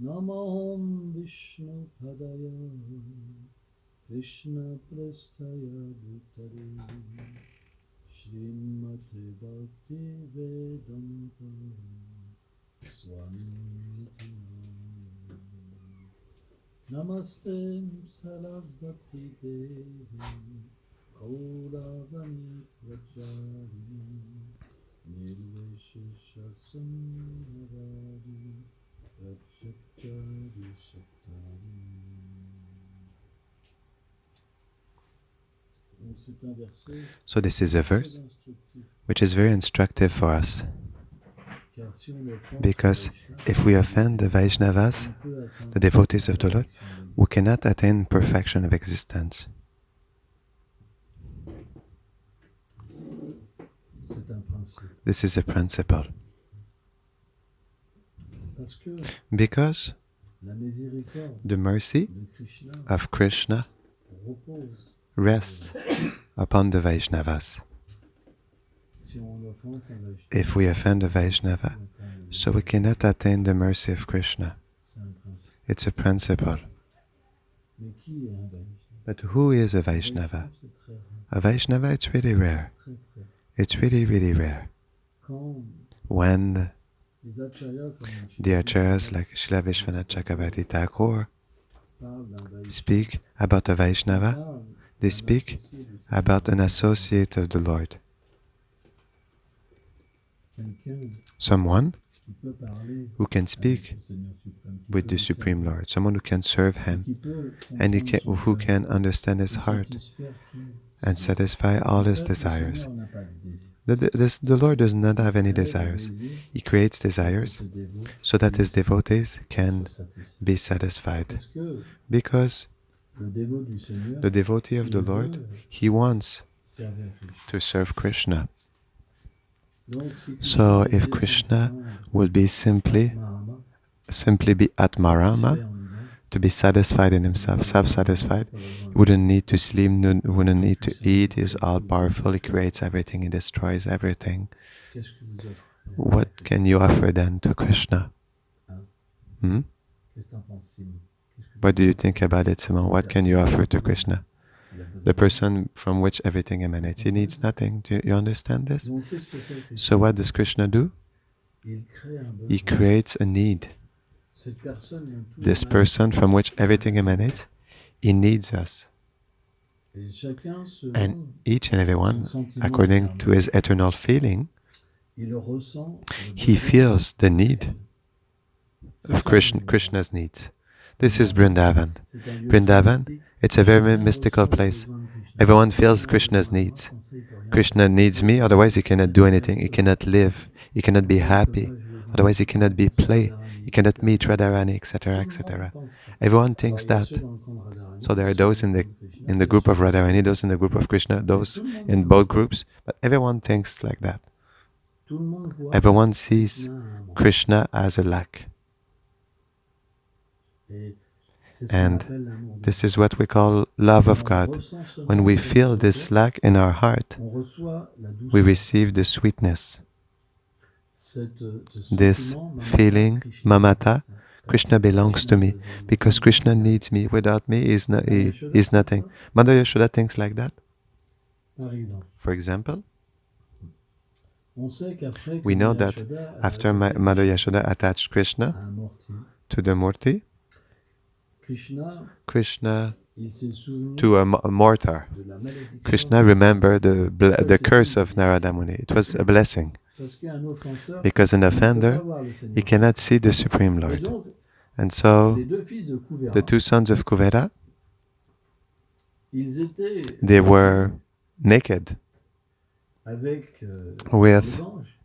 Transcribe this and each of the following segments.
Namaham Vishnu Padaya Krishna Prasthaya Bhutale Srimate Bhakti Vedanta Swami Namaste Sarasvati Devi Gauravani Pracharine Nirvishesha Sundari Prachatari Sattari. So this is a verse which is very instructive for us, because if we offend the Vaishnavas, the devotees of the Lord, we cannot attain perfection of existence. This is a principle. Because the mercy of Krishna rests upon the Vaishnavas. If we offend a Vaishnava, so we cannot attain the mercy of Krishna. It's a principle. But who is a Vaishnava? A Vaishnava, it's really rare. It's really, really rare. When the acharyas like Srila Vishwanath Chakravarti Thakur speak about a Vaishnava, they speak about an associate of the Lord. Someone who can speak with the Supreme Lord, someone who can serve Him, and who can understand His heart and satisfy all His desires. The Lord does not have any desires. He creates desires so that His devotees can be satisfied. Because the devotee of the Lord, he wants to serve Krishna. So if Krishna would be simply be Atmarama, to be satisfied in himself, self-satisfied, he wouldn't need to sleep, wouldn't need to eat, he's all-powerful, he creates everything, he destroys everything. What can you offer then to Krishna? What do you think about it, Simon? What can you offer to Krishna? The person from which everything emanates. He needs nothing. Do you understand this? So what does Krishna do? He creates a need. This person from which everything emanates, he needs us. And each and every one, according to his eternal feeling, he feels the need of Krishna's needs. This is Vrindavan. Vrindavan, it's a very mystical place. Everyone feels Krishna's needs. Krishna needs me, otherwise he cannot do anything. He cannot live. He cannot be happy. Otherwise he cannot be play. He cannot meet Radharani, etc., etc. Everyone thinks that. So there are those in the group of Radharani, those in the group of Krishna, those in both groups. But everyone thinks like that. Everyone sees Krishna as a lack. And this is what we call love of God. When we feel this lack in our heart, we receive the sweetness. This feeling, mamata, Krishna belongs to me, because Krishna needs me. Without me, he is nothing. Mother Yashoda thinks like that. For example, we know that after Mother Yashoda attached Krishna to the Murti, Krishna to a mortar, Krishna remembered the curse of Narada Muni. It was a blessing. Because an offender, he cannot see the Supreme Lord. And so, the two sons of Kuvera, they were naked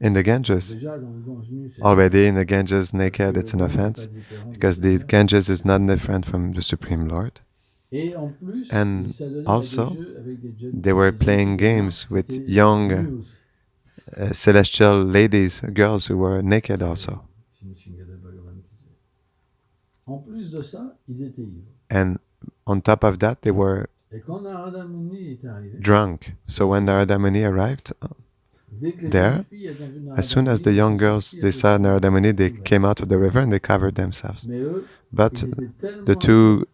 in the Ganges. Already in the Ganges, naked, it's an offense, because the Ganges is not different from the Supreme Lord. And also, they were playing games with young celestial ladies, girls who were naked also. En plus de ça, ils étaient ivres. And on top of that, they were Et quand Narada Muni est arrivé, drunk. So when Narada Muni arrived, dès que les there, jeunes filles, elles ont vu Narada as soon as the Muni, young elles girls sont sorties, they elles saw étaient Narada Muni, they couvertes. came out of the river and they covered themselves. Mais eux, But ils étaient tellement the two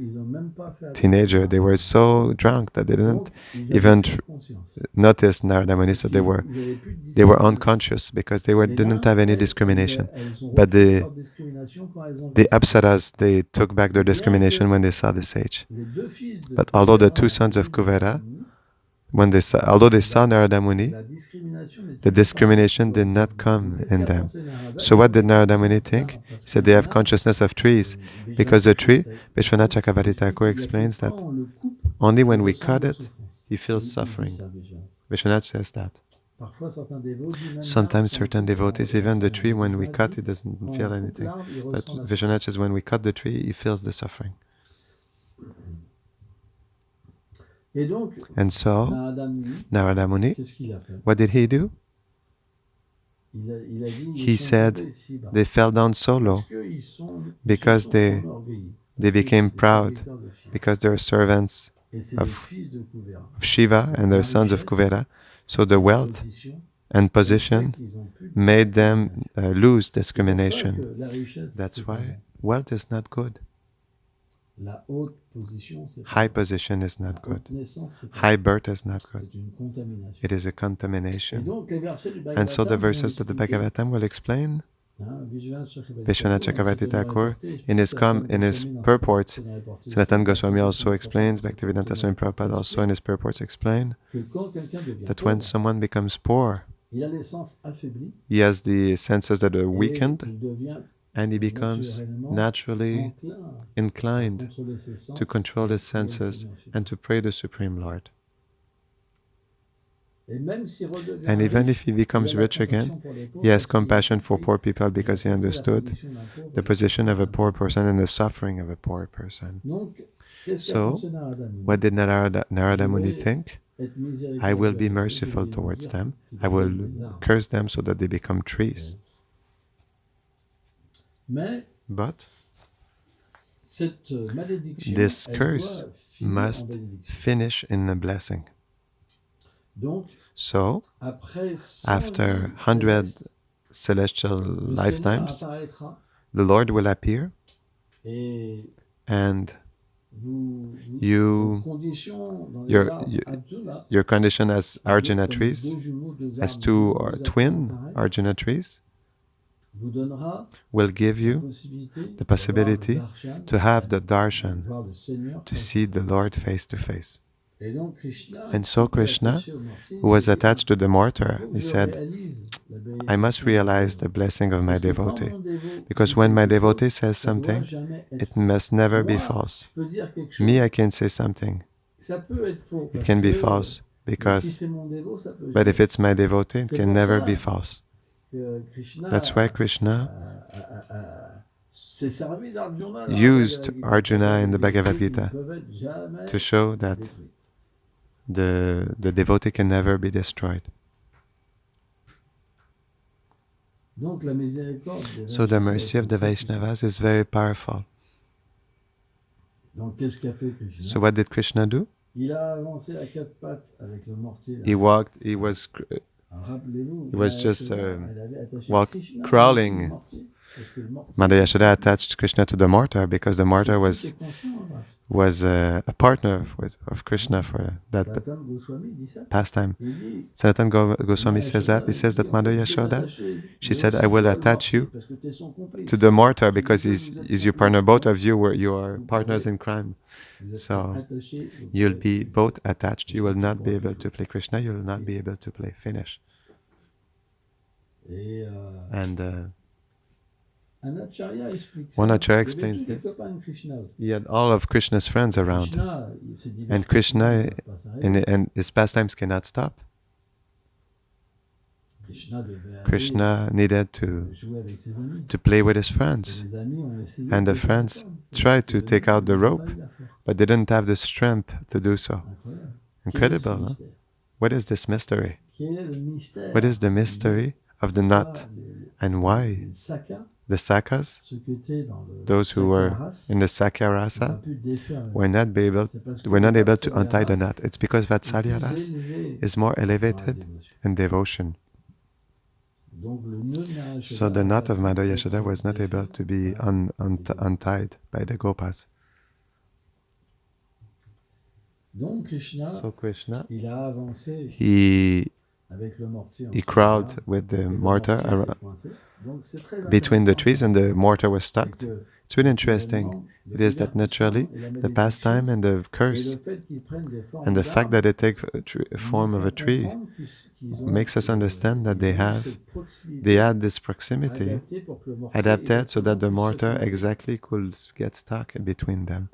ils ont même pas fait attention. teenagers, they were so drunk that they didn't Donc, ils avaient even plus conscience. notice Narada Muni, so Ils they were avaient plus de they were discernement. unconscious because they Et là, didn't have any elles discrimination. ont But repris the leur discrimination quand elles ont the vu ça. Apsaras, they took back their Bien discrimination que when they saw the sage. les deux fils de But although the Kuvera two sons of ont vu Kuvera, Narada Muni, although they saw Narada Muni, la discrimination n'est the toujours pas discrimination encore did not présente. come Qu'est-ce in qu'a them. pensé Narada? So Il what a did Narada pensé Muni ça, think? parce He que said they have là, consciousness of trees Vishwanath because the tree, Chakravarti Vishwanath Chakravarti explique Thakur qu'il y a explains que that quand on le coupe, only when il we ressent cut de la it, souffrance. he feels Il dit suffering. ça, Vishwanath. Vishwanath says that. Parfois, certains dévots disent même Sometimes l'arbre, certain quand on coupe, devotees, on even the ressent tree, rien. when we Vishwanath cut, dit, he doesn't quand feel on coupe anything. l'arbre, il But ressent la souffrance. Vishwanath says when we cut the tree, he feels the suffering. Et donc, And so, Narada Muni, Narada Muni, qu'est-ce qu'il a fait? what did he do? Il a dit, He ils sont said tombés si bas. they fell down so low Parce qu'ils sont, because they enorgueillis. they became Les proud serviteurs de Shiva. because they were servants Et c'est les of fils de Kuvera. Shiva and their sons of Kuvera. So the wealth Position, and fait position qu'ils ont plus de made them discrimination. lose C'est pour ça discrimination. que la richesse, That's c'est pas why bon. wealth is not good. La haute position, c'est pas High bon. position is La not good. haute naissance, c'est pas High bon. birth is not good. C'est une contamination. It is a Et contamination. donc, les versets du And so the Bhagavatam vont verses of the expliquer, Bhagavatam will explain Vishwanath Chakravarti Thakur in his purports. purports. Sanatana Goswami also explains, Bhaktivedanta Swami Prabhupada also in his purports explain that when someone becomes poor, il a les sens affaiblis he has the senses that are et weakened il devient and he becomes naturellement naturally enclin à inclined contrôler ses sens to control et his prier le senses Seigneur suprême. and to pray the Supreme Lord. Et même s'il redevient And even riche, if he becomes il a la rich again, compassion pour les pauvres he has parce qu'il a compassion for compris poor people because he la understood position d'un pauvre the et position of a d'un poor riche. person and the suffering of a poor person. Donc, qu'est-ce qu'a So, pensé Narada Muni? what did Narada Muni Je vais think? être I will miséricordieux be avec eux, merciful je vais leur towards dire them. qu'ils I will deviennent des arbres. curse them so that they become trees. Mais But cette malédiction, this elle curse doit finir en must bénédiction. finish in a blessing. Donc, So, après 100 after vies 100 célestes, celestial le Seigneur lifetimes, apparaîtra the Lord will appear et and vos conditions dans les your- arbres your- Arjuna, your condition as Arjuna comme trees, deux jumeaux, deux as arbres, two deux or apparents twin pareils, Arjuna trees, vous donnera will give la you possibilité the possibility d'avoir le darshan, to have the de darshan, voir le Seigneur to face see à the face. Lord face to face. Et donc Krishna, And so qui était Krishna, attaché au martyr, who was il dit, attached to the il martyr, faut que he je said, réalise la I must bénédiction realize de the blessing of my Parce que quand devotee. mon dévot Because dit when my quelque chose, devotee says ça doit something, jamais être it faux. must never be Moi, false. je peux dire quelque chose, Me, I can say something. ça peut être faux. It Parce can be que, false mais si because, c'est mon dévot, ça peut but jamais if it's my devotee, it C'est can pour never ça be false. que Krishna That's why Krishna s'est servi d'Arjuna dans la used Bhagavad Gita. Arjuna in the Les Bhagavad esprits Gita ne peuvent être jamais to show that détruits. the devotee can never be destroyed. Donc la miséricorde des So the Vaishnavas, mercy of c'est the très puissant. Vaishnavas is very powerful. Donc qu'est-ce qu'a fait Krishna? So what did Krishna do? Il a avancé à quatre pattes avec le mortier. He walked, he was Alors, rappelez-vous, He was Maya just, Yashoda, elle avait attaché walk- Krishna crawling. au mortier, parce que le mortier- Mother Yashoda attached Krishna to the martyr because the martyr was T'es conscient, hein, a partner of Krishna for that Sanatana Goswami dit ça. pastime. Il dit, Sanatan Goswami Maya says that. He Yashoda, says il that dit, Mother on peut Yashoda, t'attacher, she mais said, aussi I will toi, le attach you mortier, parce que t'es son complice. to the martyr Tous les because deux, he's vous êtes is your complices. partner. Both of you you are Vous partners pourrez- in crime. Vous êtes So, attachés, vous You'll pourrez- be both attached. You will not be able to play Krishna. You will not be able to play Finish. Et And un acharya explique One ça. acharya Il y avait explains tous les this. copains de Krishna autour. he had all of Krishna's friends around, Krishna, il s'est diverti, and Krishna il ne peut pas s'arrêter. and his pastimes cannot stop. Krishna devait aller Krishna needed jouer avec ses amis. to play with his Et friends, les amis ont essayé and de the le friends comprendre. tried to Les take amis, out the ils n'ont rope, pas eu la force. but they didn't have the strength to do so. Incroyable. Incredible, Quel est ce huh? mystère? What is this mystery? Quel est le mystère? What is the mystery of the knot, Pourquoi and why les sakas the The Sakas, ceux qui étaient dans le those who were Sakya-ras, in the n'ont Sakya pas Rasa, pu défaire le were not able, C'est parce que were not le able to untie the Vatsalya-ras knot. It's because est plus Vatsalyaras élevé is more dans la elevated dévotion. in devotion. Donc le nœud de Mara So Yashoda the n'a knot pas of pu Madhya être Yashoda was not able défait to be par untied by the Gopas. Donc Krishna, So Krishna, il a avancé he avec le mortier he entre crawled les arbres, with the et le mortar mortier s'est ar- coincé. Donc c'est très between the intéressant trees and the mortar was c'est stuck. que It's really le interesting. gouvernement, le It is that naturally divertissement et la the malédiction pastime and the et le curse fait qu'ils prennent des formes and the fact d'arbres that they take a nous form of font a tree comprendre qu'ils ont, makes us understand that ils ont cette proximité they had this proximity adaptée pour que le mortier adapted so that the exactement puisse se mortar coincer. exactly could get stuck between them.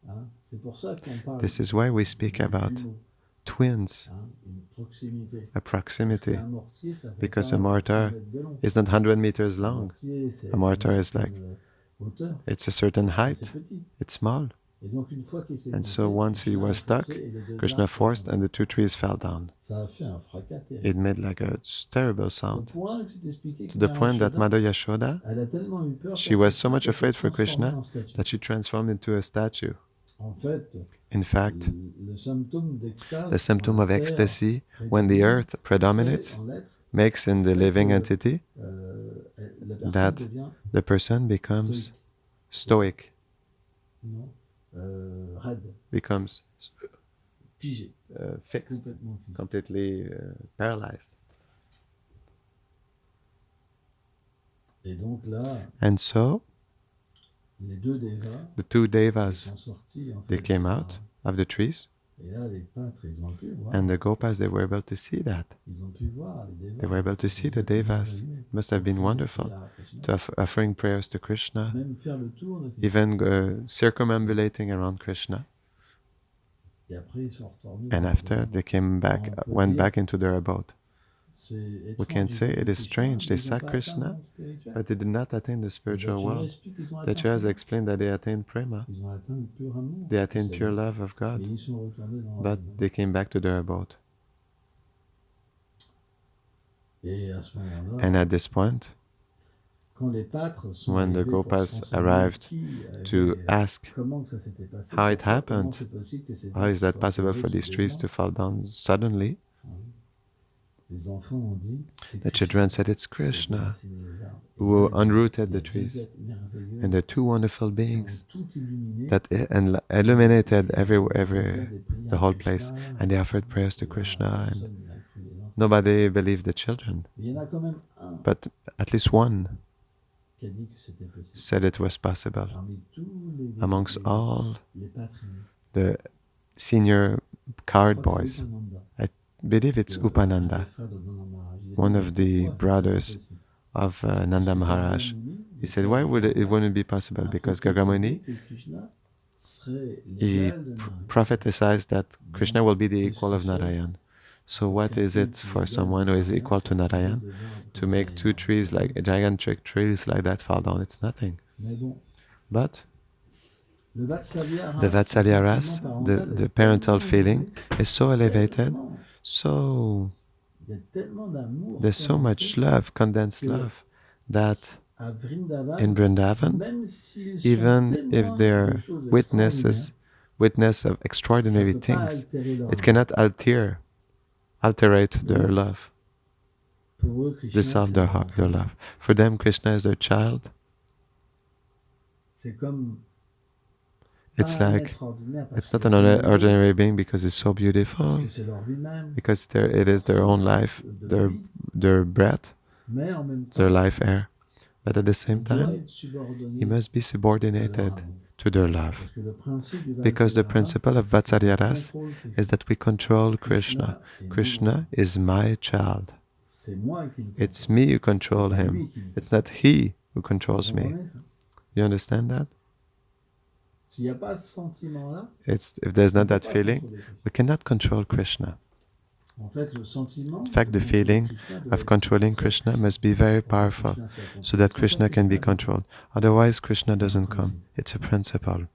Hein, c'est pour ça qu'on parle This is why we speak de about jumeaux, twins, hein, une proximité. a Parce proximity, qu'un mortier, ça fait because pas a mortar 100 mètres de long. is not 100 meters Un long. mortier, c'est A mortar une is like, certaine hauteur. it's a certain C'est height, petit. it's small. Et donc une fois qu'il s'est And coincé, so once he Krishna a was stuck, forcé et les deux Krishna arbres sont forced tombés. and the two trees fell down. Ça a fait un fracas terrible. It made like a terrible Au sound, point que c'est expliqué to que the point that Mara Mother Yashoda, elle a tellement eu peur she pour was so Krishna much qu'elle s'est afraid for transformée Krishna en statue. that she transformed into a statue. En fait, In fact, le symptôme d'extase, the symptom quand of la terre ecstasy, when the prédomine, earth predominates, fait en l'être, makes in the living entity, la personne that devient the person becomes stoïque, stoic, non, raide, becomes figé, fixed, complètement figé. completely paralyzed. Et donc là, And so les deux devas the two ils devas, sont sortis en they fait, came des out arbres. of the trees, Et là, les peintres, ils ont pu voir. and the Gopas, they were able to see that. Ils ont pu voir les devas. They were able to see the devas. It must have been wonderful to offering prayers to Krishna, Même faire le tour de Krishna. even circumambulating around Krishna. Et après, ils sont retournés. And dans after leur- they came back, went back into their abode. C'est We étrange, can ils say ont it vu is Krishna, strange. They mais ils ont saw pas atteint le Krishna, monde spirituel. but they did not attain the Les spiritual Acharya world. expliquent qu'ils ont The atteint Acharyas Prema. explained that they attained prema, Ils ont atteint le pur amour. they attained C'est pure bon. love of Mais God, ils sont retournés dans leur but monde. they came back to their abode. Et à ce moment-là, And at this point, quand les pâtres sont when the arrivés pour Gopas se renseigner arrived qui avait, to ask comment que ça s'était passé, how it pourquoi, happened, comment c'est possible que ces how is arbres that soient possible tombés for sur these des trees gens, to fall down suddenly? les enfants ont dit, c'est The Krishna children said it's qui a Krishna déraciné les arbres. Et who là, il y a- unrooted il y a the deux trees, êtres merveilleux and the two wonderful qui beings ont tout illuminé. that illuminated Et ils ont fait every des prières the à whole Krishna. place, and they offered prayers to Et là, Krishna, and personne n'a cru les enfants. nobody believed the children, Mais il y en a quand même un but at least one qui a dit que c'était possible. said it was possible. Parmi tous les Amongst les- all les patrines. the senior card Je crois que boys, c'est Upananda. I believe it's Un des Upananda, frères de Nanda Maharaj. Il a one dit, of the pourquoi c'est brothers possible? of Parce Nanda que Maharaj. Gagramuni, He le said, sœur why de would it Nanda, wouldn't it be possible? a Because prophétisé Gagramuni, que Krishna serait he l'égal de Narayana. prophesied that Krishna will be the equal of Qu'est-ce que c'est? Narayan. So Pour what is quelqu'un it qui for égalent someone who is Narayan, equal to faire tomber Narayan deux arbres to comme make ça, two trees like gigantic trees like that fall down? It's nothing. Mais bon, But le Vatsalya the Ras, Vatsalya le Ras, sentiment the, parental the est parental tellement feeling, élevé, is so elevated, tellement, so il y a tellement d'amour there's so much condensé love, condensed que love, that à Vrindavan, in Vrindavan, même s'ils sont even if témoins they're de choses witness of ça extraordinary peut pas things, altérer leur it amour. cannot alterate their Donc, love, Pour eux, Krishna, dissolve c'est their leur heart, their enfant. love. For them, Krishna is their child. C'est comme It's pas un like être ordinaire parce it's not qu'il an est beau, ordinary being because it's so parce beautiful, que c'est leur vie même, because it is their own life, de vie, their breath, mais en même their temps, life air. But at the same il doit time, être subordonné he must be à leur subordinated amour. to their love. Parce que le principe du Because the Vatsalya principle Ras, of Vatsalya Ras contrôle Krishna. is that we control Krishna. est mon Krishna enfant. is my child. C'est moi qui le It's contrôle. me who control C'est pas him. lui qui le It's not he who controls contrôle. Vous me. comprenez ça? You understand that? S'il n'y a pas ce sentiment-là, If there's on not ne peut that pas feeling, contrôler Krishna. we cannot control Krishna. En fait, le sentiment In fact, de the contrôler feeling Krishna doit of être controlling très Krishna puissant must be very pour que powerful Krishna soit contrôlé. so that Sans ça, Krishna can be Krishna ne- controlled. Otherwise, Krishna C'est un doesn't come. principe. It's a principle.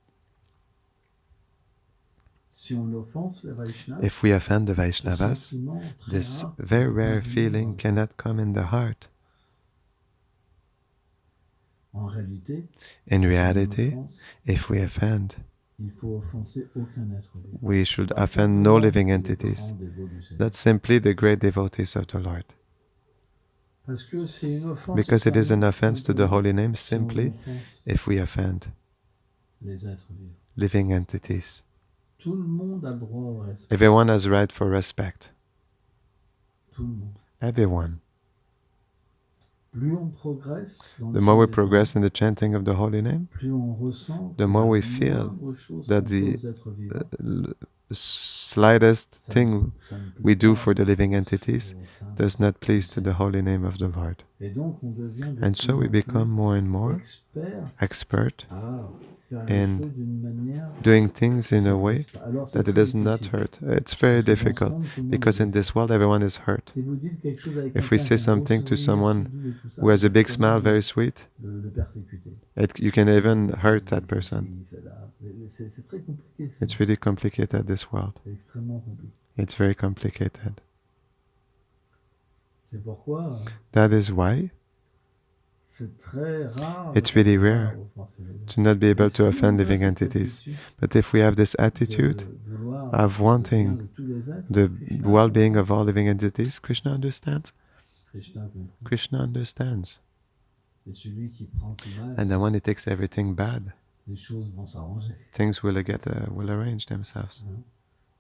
Si on offense le Vaishnava, If we offend the ce Vaishnavas, sentiment très this rare very ne peut pas rare venir feeling dans- cannot come in the heart. En réalité, In si on reality, offense, if we offend, il faut offenser aucun être vivant. we should Pas offend no simplement living les entities. grands dévots du Seigneur. That's simply the great devotees of the Lord. Parce que c'est une offense au Because it is an Saint-Nom, offense to the simplement, holy name si on simply offense if we offend les êtres vivants. living entities. Tout le monde a le droit au respect. Everyone has right for respect. Tout le monde. Everyone. Plus on progresse dans le The more we chant des progress saints, in the chanting of the holy name, plus on ressent the que more la we feel moindre chose that qu'on fait the aux êtres vivants, slightest ça thing ça ne plaît we do pas for the living entities au Saint. does not please to the holy name of the Lord. Et donc on devient de And plus so we en plus become more and more expert expert à faire les in choses d'une manière doing things qui in a ne way blesse pas. Alors c'est that it très does not difficile. hurt. It's very Parce que dans ce difficult monde, tout le monde because est in blessé. this world everyone is hurt. Si vous dites quelque chose avec If we quelqu'un say qui a un beau something to sourire, someone tout doux et tout ça, who has a vous big pouvez smile, même very sweet, le persécuter. you can even hurt that Ceci, person. cela. C'est très compliqué. It's really complicated, this world. C'est extrêmement compliqué. It's very complicated. C'est pourquoi That is why c'est très rare it's really de pouvoir rare offenser les autres. to not be able Et to si offend on a living cette entities. attitude But if we have this de attitude vouloir of le wanting bien de tous les êtres, the Krishna well-being comprend. of all living entities, Krishna understands. Krishna comprend. Krishna understands. Et celui qui prend tout mal, And then when he takes everything bad, les choses vont s'arranger. things will arrange themselves.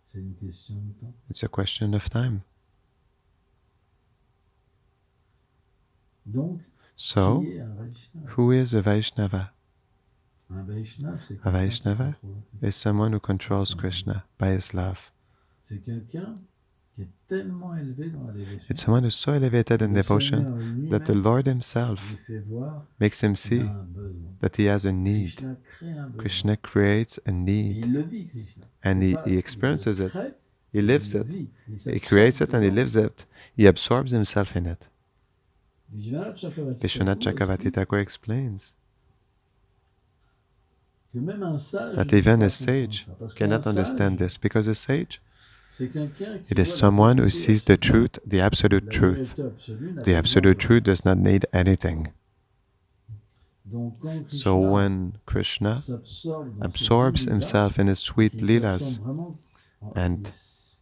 C'est une question de temps. It's a question of time. Donc, So, qui est un Vaishnava? who is a Vaishnava? Un Vaishnava, c'est A quelqu'un qui Vaishnava contrôle. is someone who controls Krishna by his love. C'est quelqu'un qui est tellement élevé dans la dévotion. It's someone who's so elevated in Le devotion Seigneur lui-même that the Lord himself lui fait voir makes him qu'il see a un besoin. that he has a need. Krishna crée un besoin. Krishna creates a Et need il le vit, Krishna. and C'est he, pas- he experiences il le it. crée, He il lives le it. vit. Il He s'absorbe creates it and he dedans. lives it. He absorbs himself in it. Vishwanath Chakravarti Vishwanath Thakur Chakravarti explique Thakur explains que même un sage that ne peut even pas a comprendre sage ça. Parce qu'un cannot sage, understand this because a sage, c'est quelqu'un qui it voit is la someone who vérité sees the absolue. truth, the absolute La truth. vérité absolue n'a The besoin absolute de- truth does not need anything. Donc, quand So Krishna when Krishna s'absorbe dans absorbs ses lila, himself in his sweet il leelas, s'absorbe vraiment en- and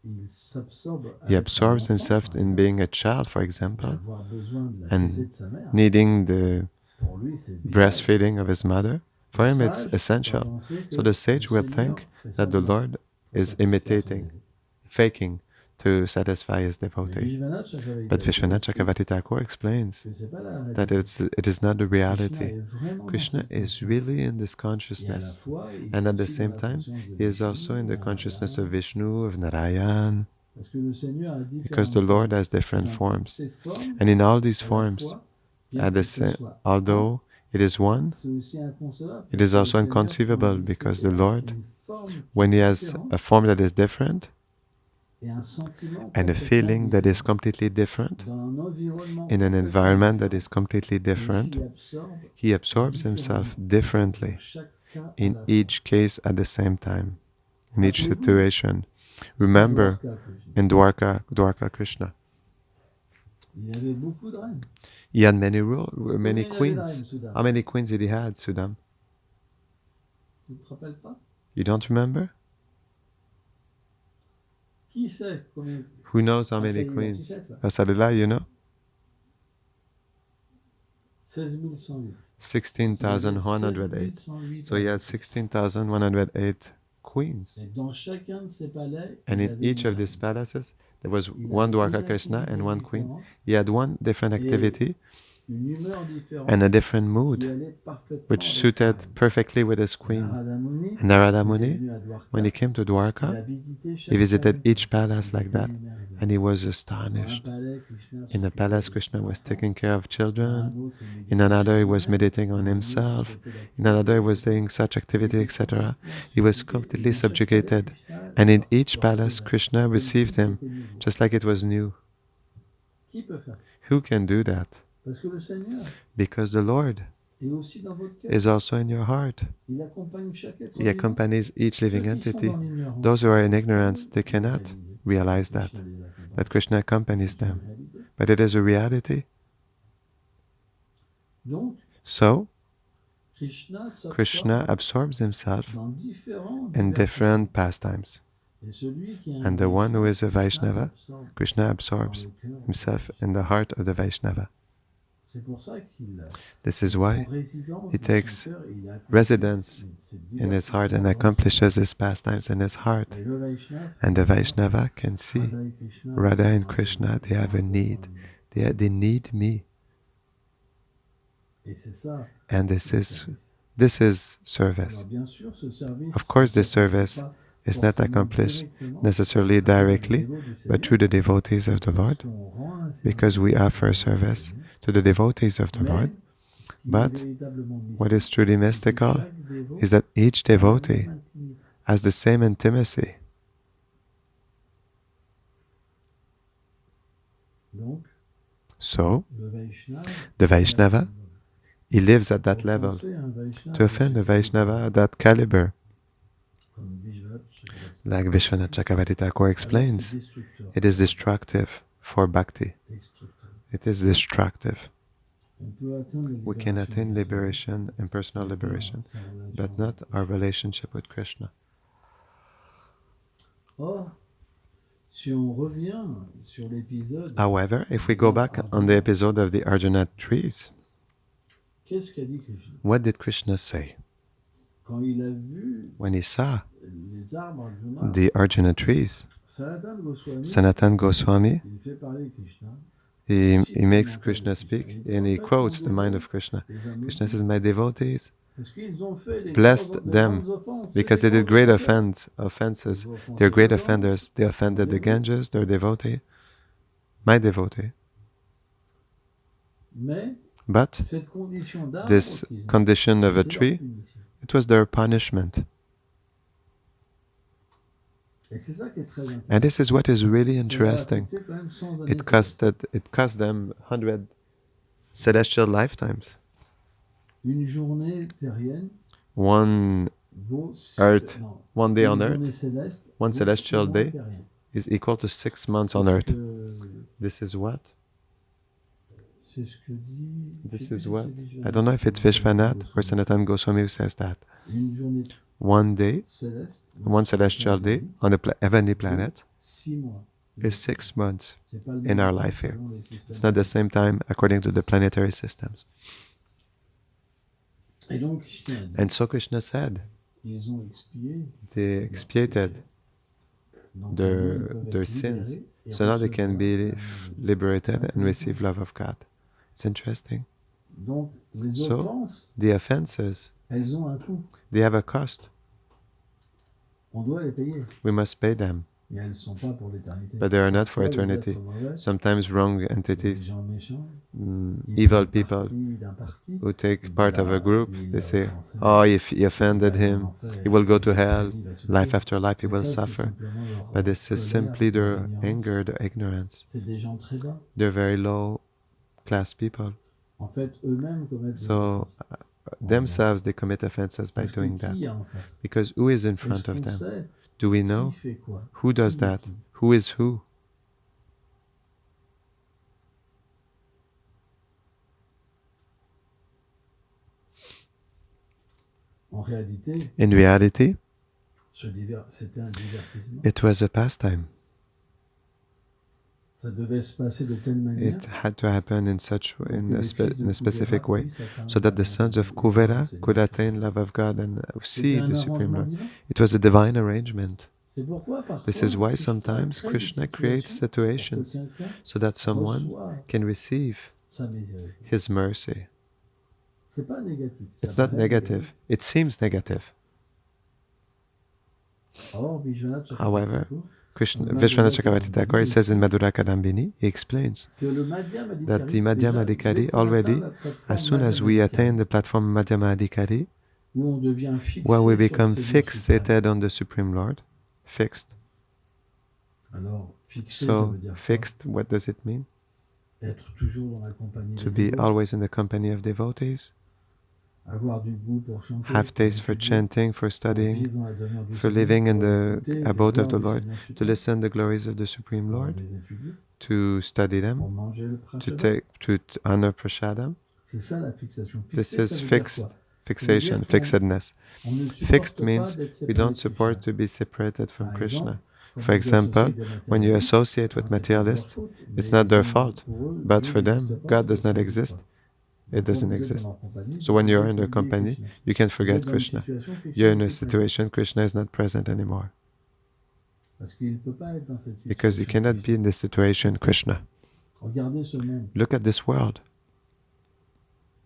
il s'absorbe à he être un absorbs enfant, himself par in exemple, being a child, for example, d'avoir besoin de la and tétée de sa mère. needing the Pour lui, c'est vital. breastfeeding of his mother. For Le him, it's sage va essential. penser que So the sage le will Seigneur think fait ça that the pour Lord pour is satisfaire son imitating, dévot. faking to satisfy his Mais devotee. Vishwanath Chakravarti But Thakur Vishwanath explique Chakravarti Thakur explains que c'est pas la that réalité. it is not the Krishna reality. est vraiment dans Krishna cette is conscience. really in this Et à la consciousness. fois, il And est at the aussi dans same la time, conscience de he is Vishnu, also in the Narayana, consciousness of Vishnu, of Narayan, parce que le Seigneur a because the différentes Lord formes. has different Dans toutes forms. ces formes, And in all these à la forms, fois, bien at que the ce same, soit although it is un, one, c'est aussi inconcevable, it parce is que le also Seigneur, inconceivable quand il because fait the Lord, une forme qui when he est has différente a form that is different et un sentiment and a complètement feeling that is différent, completely different, dans un environnement in an complètement environment that différent, is completely il different, s'y absorbe he absorbs himself différemment differently dans chaque cas à in la fois. each case at the same time, in each Rappelez-vous, situation. Remember, Dwarka Krishna, in Dwarka Krishna, il avait beaucoup de reines. he had many many Combien il avait de queens. reines, Soudain? How many queens did he had, Sudam? Tu ne te rappelles pas? You don't remember? Qui sait combien? Who knows how Ah, ça many y est, tu queens? sais, toi. Rasalila, you know? 16 108. 16,108. 16 So he had palais. 16,108 queens. Et dans chacun de ces palais, And il in avait each une of these reine. palaces, there was Il one avait Dwarka une Krishna and activité one queen. différente, He had one different activity une humeur différente and a different qui mood, allait parfaitement which avec sa suited reine. perfectly with his queen. Narada Muni, And Narada quand il est Muni, venu à Dwarka, when he came to il Dwarka, a visité he chaque visited palais. each palace Il like était that, émerveillé. and he was Dans un astonished. palais, Krishna In a s'occupait palace, des Krishna was enfants. taking care of Dans un children. autre, il In méditait another, he sur was lui-même. meditating on Dans un autre, himself. c'était In another, he l'activité. was doing such Il activity, était etc. complètement He was subjugué. completely Et dans chaque palais, subjugated. Krishna And in leur- each leur palace, servait, Krishna comme si received him c'était nouveau. just like it was new. Qui peut faire? Who can do that? Parce que le Seigneur Because the Lord est aussi dans votre cœur. is also in your heart. Il accompagne chaque être He vivant. accompanies each Ceux living qui sont entity. dans l'ignorance, Those who are in ils ignorance, they peuvent cannot réaliser. realize that, Krishna les accompagne. that Krishna accompanies C'est une them. réalité. But it is a reality. Donc, So, Krishna absorbs himself dans différents in divertissements. different pastimes. Et celui qui est un And the one who is a Vaishnava, Vaishnava, Krishna absorbs dans le cœur. himself in the heart of the Vaishnava. C'est pour ça qu'il This is prend why résidence he dans takes son cœur et il accomplit residence ces in his heart and divertissements accomplishes his pastimes in his heart. Et le Vaishnava, And the Vaishnava can see Radha et Krishna, Radha and Krishna, they have a need. They need me. Et c'est ça. And le this is service. service. Alors, bien sûr, ce service Of course, ne this service s'accomplit pas is not forcément accomplished directement necessarily à travers les directly, dévots du but Seigneur, through the devotees of the parce Lord, qu'on rend un because we service offer a au service Seigneur. to the devotees of the Mais Lord. ce qui est But véritablement what mystique, is truly c'est que mystical chaque dévot is that each a la devotee même intimité. has the same intimacy. Donc, So, le Vaishnava, the Vaishnava, he lives at that level. offenser un Vaishnava, To offend a Vaishnava at that caliber, comme Vishvat Chakravarti, like Vishwanath Chakravarti Thakur alors explains, c'est destructeur, it is destructive for bhakti. destructeur. It is destructive. On peut atteindre la We can libération attain personnelle, liberation and personal mais pas liberation, sa relation but avec not Krishna. our relationship with Krishna. Or, si on revient sur l'épisode, However, if we go back on the episode of the Arjuna trees, qu'est-ce qu'a dit Krishna what did Krishna say? quand il a vu When he saw les arbres Arjuna? the Arjuna trees, Sanatana Goswami, Sanatan Goswami, il fait parler Krishna. he makes Krishna speak and he quotes the mind of Krishna. Les a Krishna maudits says, my devotees parce qu'ils ont fait des blessed grandes them offenses. because C'est they des did great grands offenseurs. offenses. Ils ont offensé They're great les gens, offenders. They offended the Ganges, their devotee, my devotee. Mais But cette condition d'arbre this qu'ils ont, condition of a c'était leur tree, punition. it was their punishment. Et c'est ça qui est très intéressant. And this is what is really Ça leur a interesting. coûté quand même 100 années It cost them 100 celestial lifetimes. Une journée terrienne One vaut Earth, non, one day on une earth journée céleste one vaut celestial 6 mois day terriens. is equal to 6 months C'est on ce earth. que- This is what? C'est ce que dit. This je sais is plus what? si c'est Vishwanath I don't know if it's ou Vishwanath or Goswami. Sanatan Goswami who says that. Une journée One day, céleste, one celestial day on the heavenly planet 6 mois. is 6 months. C'est pas le in même our temps life here. selon les systèmes. It's not the same time according to the planetary systems. Et donc, Krishna a dit, And so Krishna said, ils ont expié. they expiated Donc, their- maintenant, ils peuvent their être sins. libérés et so now they can recevoir be l'amour de Dieu. liberated and receive love of God. It's interesting. Donc, les So, offenses, The offenses, elles ont un coût. they have a cost. On doit les payer. We must pay them, Mais elles ne sont pas pour l'éternité. but they are not for Parfois, les eternity. êtres mauvais, Sometimes wrong des entities, gens méchants, evil prennent people parti d'un parti, who take ils part disent, of a ah, group, lui, il they a say, offensé, oh, if he offended il va aller en him, enfer, he will go il to va hell. souffrir, il va souffrir. Life after life, he Et will ça, c'est suffer. simplement leur But this is colère, simply leur their ignorance. anger, their ignorance. C'est des gens très bas. They're very low class people. En fait, eux-mêmes commettent des So, offenses. themselves, they commit offenses by Parce que doing that. qui est en face? Because who is in Est-ce front of qu'on them? sait Do we qui know? fait quoi? Who does Qui est that? qui? Who is who? En réalité, In reality, c'était un divertissement. it was a pastime. Ça devait se passer de telle manière It had to happen in such pour que in les a, fils de in a specific Kuvera way, puissent atteindre so that the la sons of Seigneur. Kuvera C'est could bien. attain love of God and see C'était un the Supreme arrangement Lord. divin. It was a divine arrangement. C'est pourquoi parfois This is why Krishna sometimes crée des Krishna creates situations pour que situations quelqu'un so that someone reçoit can receive sa miséricorde. His mercy. C'est pas négatif. ça It's not paraît negative. It seems negative. Or, Vishwanath However, Chakravarti Krishna, Madhurya Vishwanath Chakravarti Kadambini Thakur, he says in Madhura Kadambini, he explains que le Madhyama that the Adhikari, Madhyama déjà, dès Adhikari qu'on already, atteint la plateforme as soon as Madhyama we Adhikari, attain the platform Madhyama Adhikari, où on devient fixé where we sur become le Seigneur suprême. fixated on the Supreme Lord, fixed. Alors, fixé, ça So, veut dire quoi? fixed, what does it mean? Être toujours dans la compagnie To des be dévots, always in the company of devotees, avoir du goût pour chanter, have pour taste for étudier, chanting, for pour studying, vivre dans la demeure du for Seigneur, living in pour the écouter les abode of gloires the du Lord, Seigneur to suprême, listen the glories of the Supreme pour Lord, les étudier, to study pour them, manger le to prashadam. take to honor Prashadam. C'est ça la fixation. This Fixé, is ça veut dire fixed. quoi? fixation, fixedness. On ne Fixed supporte pas means d'être we séparé don't de support Krishna. to be separated from Par Krishna. exemple, quand For vous associez example, des when you matérialistes, associate with c'est pas de leur materialists, faute, it's mais not their ils ont, fault. pour eux, But Dieu for n'existe them, pas, God does not ça exist. pas. It Donc, quand doesn't vous êtes dans exist. leur compagnie, So vous when you're pouvez in their oublier company, Krishna. you can Vous forget êtes dans une Krishna. situation, Krishna You're in n'est a plus présent. situation, Krishna is not present anymore. Parce qu'il ne peut pas être dans cette Because you situation. cannot be in this situation, Krishna. Regardez ce monde. Look at this world.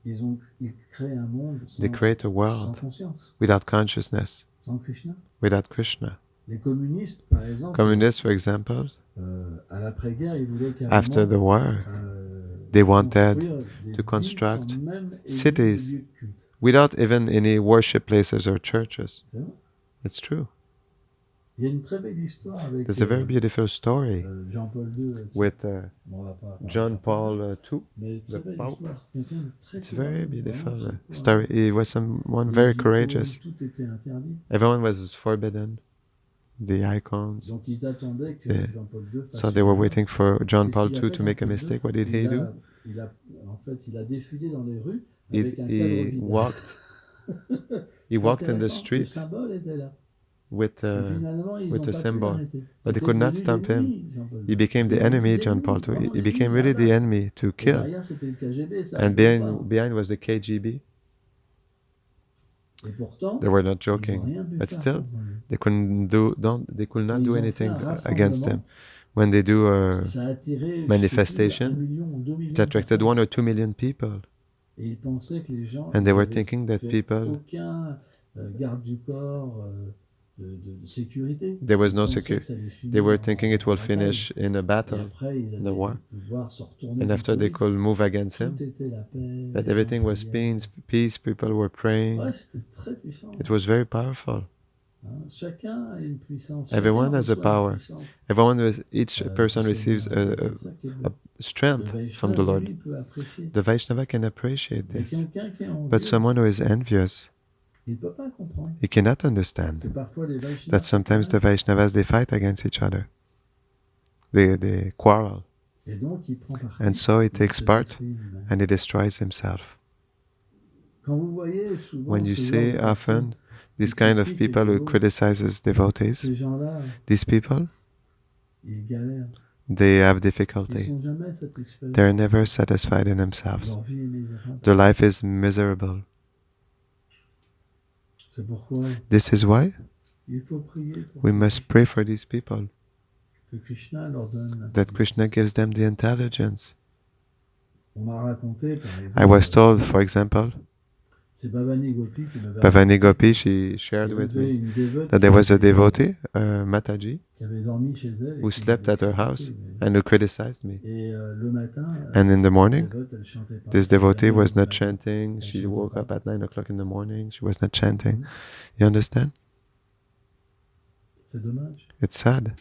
Ils créent un monde They create a sans world conscience, without consciousness, sans Krishna. without Krishna. Les communistes, par exemple, Communists, for example, à l'après-guerre, ils voulaient after the carrément war, they wanted construire des to villes construct sans même cities église et lieux de culte. without even any worship places or churches. C'est vrai. It's true. Il y a une très belle histoire avec There's a very beautiful story Jean-Paul II. with On va pas parler John de Paul II. mais très the belle Pope. histoire. C'est quelqu'un de très It's a very courageux, beautiful vraiment très courageux. story. He was someone Les very icônes, courageous. Tout était interdit. Everyone was forbidden. The icons. Donc ils attendaient que Yeah. Jean-Paul II fasse So they were une erreur. waiting for John Qu'est-ce Paul qu'il a II fait, to make a Jean-Paul II? mistake. What did he do? En fait, il a défilé dans les rues He, avec un cadre he vide. walked. He C'est walked in the intéressant. Le street symbole était là. with Et finalement, ils with n'ont a pas pu symbol. l'arrêter. But they C'était could not devenu stamp him. l'ennemi, Jean-Paul II. He became the C'était enemy, devenu John Paul II. vraiment He l'ennemi, became à really la the base. enemy to Et kill. derrière, c'était le KGB, ça And rigolait pas, hein. behind was the KGB. Et pourtant, They were not ils n'ont joking. rien pu But faire still, contre lui. they could not Ils do ont fait anything un against him. rassemblement. When they do a Ça a attiré, manifestation, je sais plus, 1 million ou 2 millions it de attracted personnes. 1 or 2 million people. Et ils pensaient que les gens And they were n'avaient thinking that fait people, aucun garde du corps de sécurité. there was Ils no pensaient security. que ça allait finir They were en thinking it will bataille. finish in a Et battle, après, ils in a allaient war. pouvoir se retourner And after contre they lui. could move against him, Tout était la paix. that les everything gens was priaient. peace, people were praying. Ouais, c'était très puissant. It was very powerful. Hein, chacun a une puissance. Everyone Chacun has a reçoit une power. puissance, Each du person Seigneur. receives C'est ça qui est beau. a strength Le from the Vaishnava, Lord. lui, peut apprécier. The Vaishnava can appreciate Mais this. quelqu'un qui est But envieux, someone who is envious, il ne peut pas comprendre he cannot que understand parfois les that Vaishnavas sometimes the Vaishnavas, they fight against each other. They quarrel. et donc il prend parti. And so he dans takes cette part esprit humain. and he destroys himself. Quand vous voyez souvent When you ce genre see de often personnes, this qui kind of critiquent les people who dévots, criticizes devotees, ces gens-là, these people, ils galèrent. they have Ils difficulty. sont jamais satisfaits. They're never satisfied in themselves. Leur vie est misérable. Their life is miserable. C'est pourquoi This is why il faut prier pour we ces must gens, pray for these people, que Krishna leur donne. that Krishna gives them the intelligence. On m'a raconté, par exemple, I was told, for example, c'est Bhavani Gopi qui m'avait Bhavani raconté Gopi, she qu'il shared y with avait me une dévote that there was a devotee, Mataji, qui avait dormi chez elle et who qui slept m'avait at her critiqué, house mais- and who criticized me. Et le matin, And in the cette morning, dévote, elle chantait pas. this Elle devotee avait was le not matin. chanting. She chantait woke pas. up at 9 o'clock in the morning. She was not chanting. Mhm. You understand? C'est dommage. It's sad.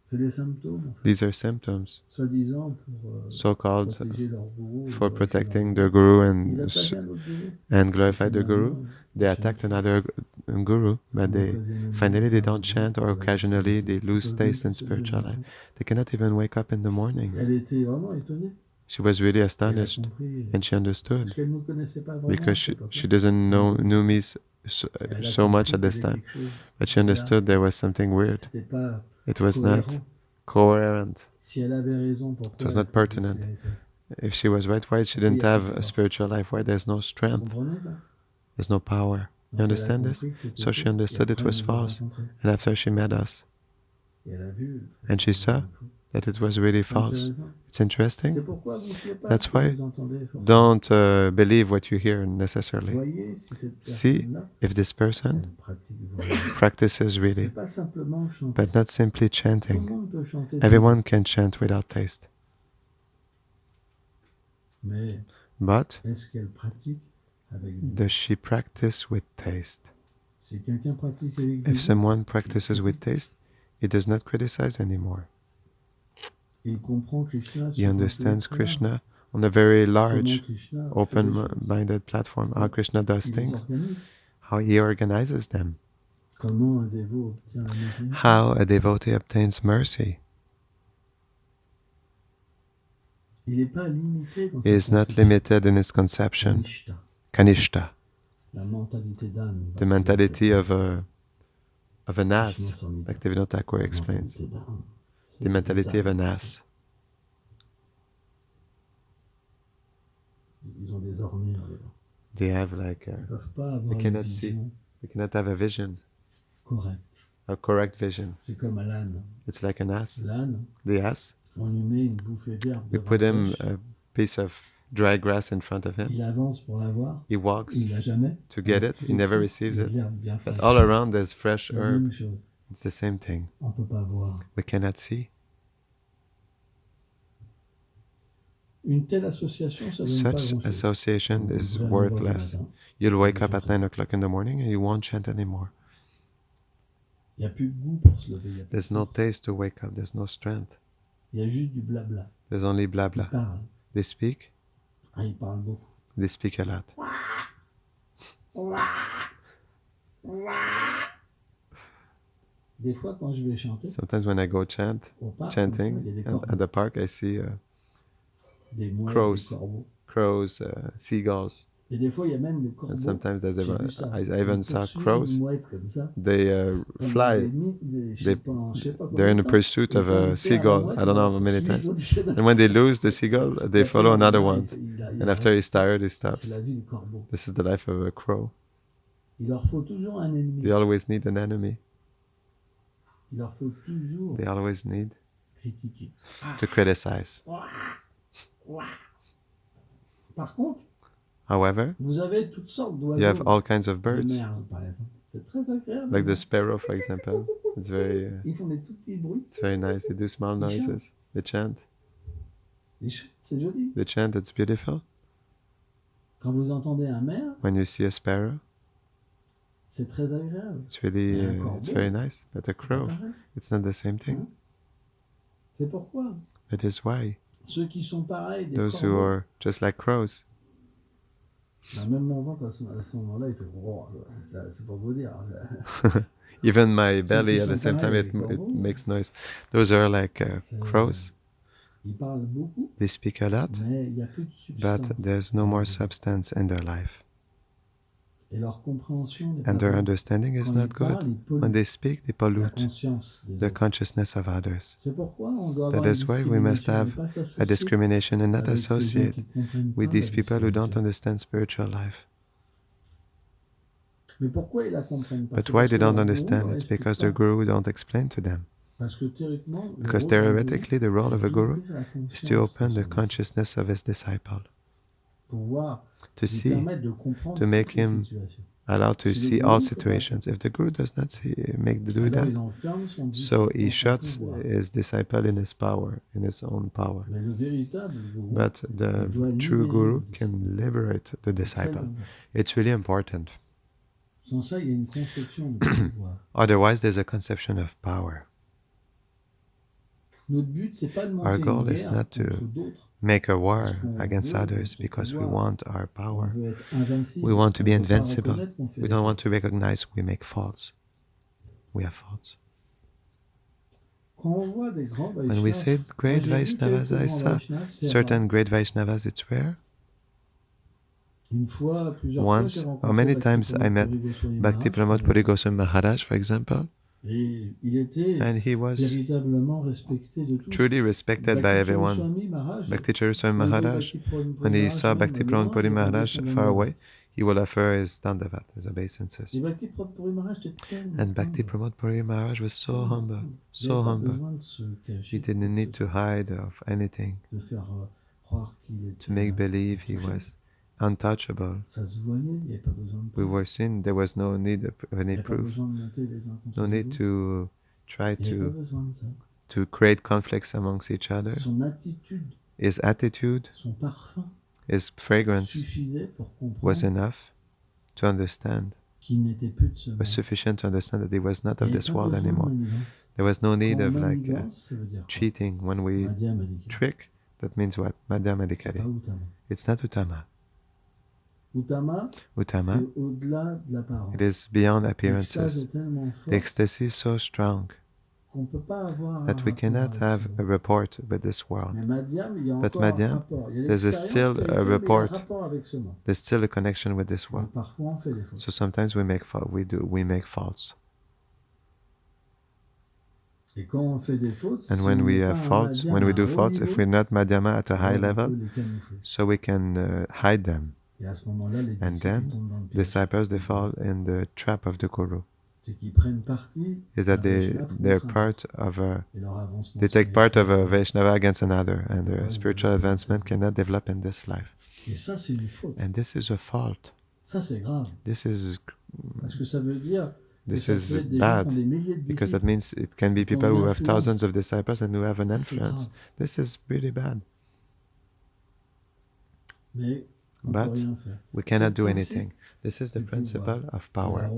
C'est des symptômes, en fait. These are symptoms, Soi-disant pour so-called protéger leur gourou. for glorifier protecting leur their guru Ils attaquent un autre gourou. glorify their guru. Finalement, They ils attacked chantent. another guru, but they Occasionnellement, finally they ils don't chant, or peuvent occasionally they ils lose peuvent taste in même se spiritual lever. life. They cannot even wake up in the morning. Elle était vraiment étonnée. She was really Elle a astonished, compris. and she Parce understood qu'elle ne me connaissait pas vraiment. because à she cette époque-là. doesn't knew me Elle a so much compris at this qu'il y avait time, quelque chose but she de understood there was something weird. C'était pas It was not cohérent. coherent. Si elle avait raison, pourquoi was not elle pouvait se pertinent. vérifier? If she was right, why she Oui, il didn't y a have plus de a force. spiritual life? Why there's no Vous strength? comprenez ça? There's no power. Donc, You elle a understand this? compris que c'était So she faux. understood Et it après, was elle nous a false. rencontrés. And after she met us, Et elle a vu. And she saw that it was really C'est false. intéressant. It's interesting. C'est pourquoi vous ne fiez pas That's ce que why vous entendez forcément. Don't believe what you hear necessarily. Voyez si cette See personne-là if this person elle pratique vraiment. practices Et really, pas simplement chanter. but not simply Tout le chanting. monde peut chanter. Everyone can chant without taste. Mais But est-ce qu'elle pratique avec du does she practice with taste? Si quelqu'un pratique avec du If someone practices with taste, he does not criticize anymore. il comprend Krishna He sur un plan understands très Krishna on a very large. Comment large, Krishna fait les choses. open-minded platform. How Krishna does Il les things, organise. how he organizes them, Comment un dévot obtient la miséricorde. how a devotee obtains mercy. Il n'est pas limité dans He sa is not conception. limited in his conception. Kanishta, Kanishta, la mentalité d'âne. the mentality of an Krishna ass, Samhita. like Devinath Thakur La explains. mentalité d'âne. The mentality of an ass. Ils ont des ornures, les gens. They have like Ils ne peuvent pas avoir They une cannot see. vision they cannot have a vision, correcte. a correct vision. C'est comme à l'âne. It's like an ass. L'âne, The ass, on lui met une bouffée d'herbe we devant put him sèche. a piece of dry grass in front of him. Il avance pour l'avoir. He walks Il l'a jamais. to get it. He never receives Il y a de it. l'herbe bien But fraîche. all around there's fresh C'est la herb. même chose. It's the same thing. On ne peut pas voir. We cannot see. Une telle association, ça donne pas Such grand-chose. association Vous is pourrez aller voir le worthless. matin. You'll wake up at 9 o'clock in the morning and you won't chant anymore. Il n'y a plus de goût pour se lever. Il y a plus There's de no force. taste to wake up. There's no strength. Il y a juste du blabla. There's only blah Ils blah. parlent. They speak. Ah, ils parlent beaucoup. They speak a lot. Des fois, quand je vais chanter, Sometimes when I go chant, au parc, chanting, comme ça, il y a des and corbeaux, at the park, I see des mouettes, crows. des corbeaux. crows, seagulls, Et des fois, il y a même des corbeaux. and sometimes there's J'ai even, vu ça. I even Ils saw poursuivent crows. une mouette comme ça. They Pendant fly. je They- sais pas, je sais pas They're in combien the de temps. pursuit Et of quand a ils perdent la seagull. mouette, I don't know ils how many poursuivent times. l'autre, ils essaient de- And when they lose the seagull, they Après, follow another il- one. il And after he's tired, he C'est stops. la vie du corbeau. This is the life of a crow. Il leur faut toujours un ennemi. They always need an enemy. Il leur faut toujours They always need critiquer. to criticize. Par contre, However, vous avez toutes sortes you have d'oiseaux all kinds of de birds, mer, par exemple. C'est très agréable. like the sparrow, for example. It's Ils font des tout petits bruits. it's very nice. They do small They chant. noises. They chant. C'est joli. They chant. It's beautiful. Quand vous entendez un maire, When you see a sparrow, c'est très agréable. it's really, Et un it's corbeau, very nice. But a c'est pas crow, pareil. it's not the same thing. C'est pourquoi That is why ceux qui sont pareils, des those who corbeaux, are just like crows, ben, même mon ventre à ce moment-là, il fait oh, c'est pour vous dire. even my Ceux belly qui at the sont same time pareils, it, les it corbeaux. makes noise. Those are like C'est- crows. Ils parlent beaucoup, They speak a lot, mais il n'y a plus de substance. but there's no more substance in their life, Et leur compréhension n'est and pas their bonne. understanding is Quand not ils parlent, good. ils polluent When they speak, they la pollute conscience des the autres. consciousness of others. C'est pourquoi on doit That avoir is une why we must discrimination, have ne pas a s'associer discrimination and not avec ces gens associate qui comprennent with pas these la people who don't spiritualité. understand spiritual life. Mais pourquoi ils la comprennent pas? But C'est why parce they que don't leur understand? guru leur It's explique because pas. their guru don't explain to them. Parce que théoriquement, le Because rôle d'un guru, theoretically, the role of a c'est guru d'ouvrir la is conscience to open de the son consciousness of his disciple, disciple, pour voir, to lui see, permettre de comprendre to make toutes les him situations. allow to Si le see guru all fait pas situations. ça, If the guru does not see, make do alors that, il enferme son so disciple he dans son shuts pouvoir. his disciple in his power, in his own power. Mais le véritable guru, But the il doit true libérer guru le can disciple. liberate the C'est très disciple. important. It's really important. Sans ça, il y a une conception du pouvoir. Otherwise, there's a conception of power. Notre but, c'est pas de Our monter une goal is guerre not to contre d'autres. make a war Parce qu'on against veut others notre because we pouvoir. want our On power. veut être invincible. We want to be On peut pas invincible. reconnaître qu'on fait We des don't want fautes. to recognize we make faults. We have faults. Quand on voit des grands When we say Vaishnavas, great moi, j'ai vu Vaishnavas, quelques I grands saw Vaishnavas, c'est certain rare. great Vaishnavas, it's rare. Une fois, plusieurs Once, fois, j'ai or rencontré many Bhakti times I Pramod met Puri Goswami Bhakti Maharaj, Pramod Puri Goswami Maharaj, for example, et il était and he was véritablement respecté de tous. truly respected by Bhakti everyone. Goswami Maharaj, Bhakti Charuswami quand il voit Maharaj, Bhakti Pramod Puri when he Maharaj saw même Bhakti de Pramod loin, Puri il rendait Maharaj son far dandavat. away, he will offer his dandavat, his obeisances. Et Bhakti Pramod Puri Maharaj était tellement And Bhakti humble, Pramod Puri Maharaj was so tellement humble, humble. Il so n'avait pas humble. besoin de se cacher, He didn't need to hide of anything, de faire croire qu'il était. to make believe he was untouchable. Ça se voyait, il n'y avait pas besoin de We preuves. were seen, there was no need of Il n'y any avait pas proof, besoin de monter les uns contre no les need autres. to try Il n'y avait pas to besoin de ça. create conflicts amongst each other. Son attitude, His attitude, son parfum his fragrance suffisait pour was comprendre enough to understand, qu'il n'était plus de ce was monde. sufficient to understand that he was not Il of n'y avait this pas world besoin de anymore. manigance. There was no need Quand of like manigance, ça veut dire quoi? cheating when we Madhya Madhika. trick. That means what? Madhya C'est pas Madhikari. Uttama. It's not Uttama. Uttama, Uttama, c'est au-delà de l'apparence. it is beyond L'extase appearances. est tellement The forte ecstasy is so strong qu'on peut pas avoir un that we rapport cannot avec have ce a monde. report with this world. Mais Madiam, il y a But encore un Madiam, rapport. Il y a there's l'expérience still a spirituelle, mais il y a un report. rapport avec ce monde. There's still a connection with this Donc world. parfois on fait des fautes. So sometimes we make faults. Et quand on fait des fautes, And si when on we n'est have pas un faults, when Madiam we à do haut faults, if niveau, we're not Madhyama at a high alors on level, peut les camoufler. so we can hide them. Et à ce moment-là, les And disciples then tombent dans le piège. disciples, they fall in the trap of the Guru. C'est qu'ils prennent parti Is that d'un they're Vaishnava contre un part autre. of a, Et leur avancement they take part of a spirituel. Vaishnava against another, and their Ouais, spiritual ouais. advancement cannot develop in this life. Et ça, c'est une faute. And this is a fault. Ça, c'est grave. This is Parce que ça veut dire que this ça is peut être des gens qui ont bad, des milliers de because that disciples. means it can be qui ont people une who have influence. thousands of disciples and who have an Ça, c'est influence. grave. This is really bad. Mais on ne But peut rien faire. we cannot C'est do le anything. principe This is the du principle pouvoir. of power,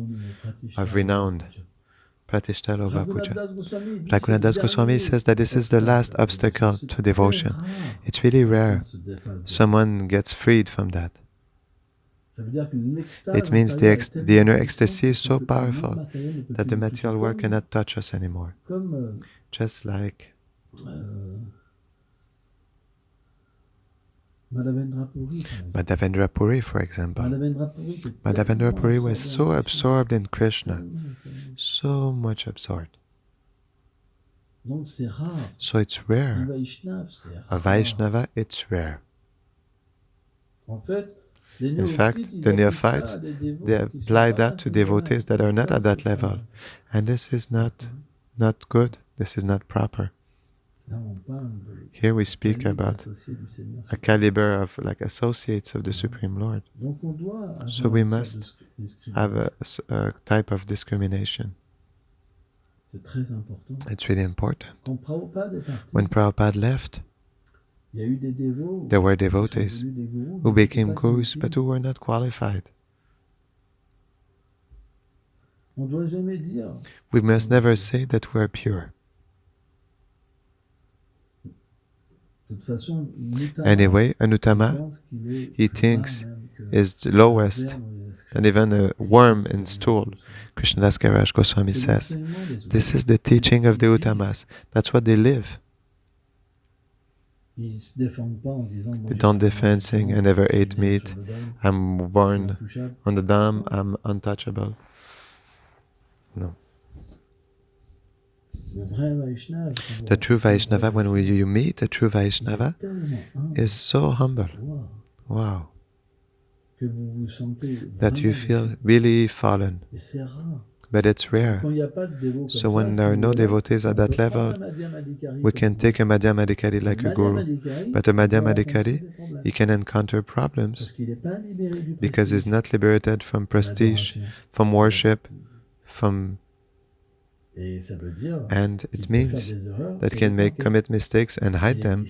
Pratishtha of renowned. Pratishtha Loba Puja. Raghunadas Goswami says that this is the last obstacle to devotion. It's really rare. Someone gets freed from that. It means the inner ecstasy is so powerful that the material world cannot touch us anymore. Just like Madhavendra Puri, for example. Madhavendra Puri was so absorbed in Krishna, so much absorbed. So it's rare. A Vaishnava, it's rare. In fact, the neophytes, they apply that to devotees that are not at that level. And this is not good. This is not proper. Here we speak about a caliber of like associates of the Supreme Lord. So we must have a type of discrimination. It's really important. When Prabhupada left, there were devotees who became gurus but who were not qualified. We must never say that we're pure. Anyway, Anuttama, he thinks, is the lowest, and even a worm in stool. Krishnadas Kaviraj Goswami says, this is the teaching of the Uttamas. That's what they live. They don't defend saying, I never ate meat, I'm born on the dam, I'm untouchable. No. The true Vaishnava, when you meet a true Vaishnava, is so humble. Wow. That you feel really fallen. But it's rare. So when there are no devotees at that level, we can take a Madhyama Adhikari like a guru. But a Madhyama Adhikari, he can encounter problems because he's not liberated from prestige, from worship, from... And it means that he can commit mistakes and hide them.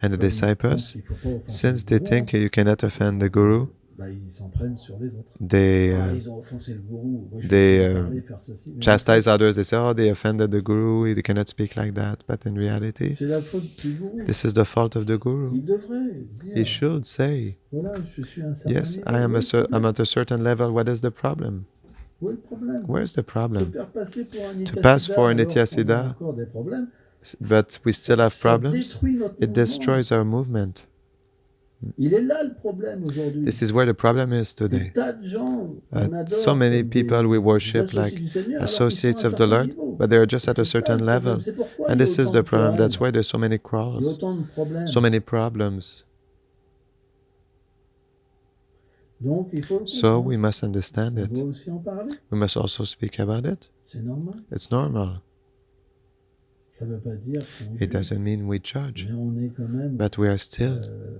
And the disciples, since they think you cannot offend the guru, they chastise others. They say, oh, they offended the guru, they cannot speak like that. But in reality, this is the fault of the guru. He should say, yes, I'm at a certain level. What is the problem? Where's the problem? To pass for an Nityasiddha, but we still have problems, it destroys our movement. This is where the problem is today. So many people we worship like associates of the Lord, but they are just at a certain level. And this is the problem. That's why there's so many quarrels, so many problems. So we must understand it. We must also speak about it. It's normal. It doesn't mean we judge, but we are still.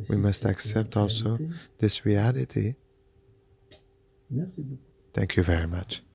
We must accept also this reality. Thank you very much.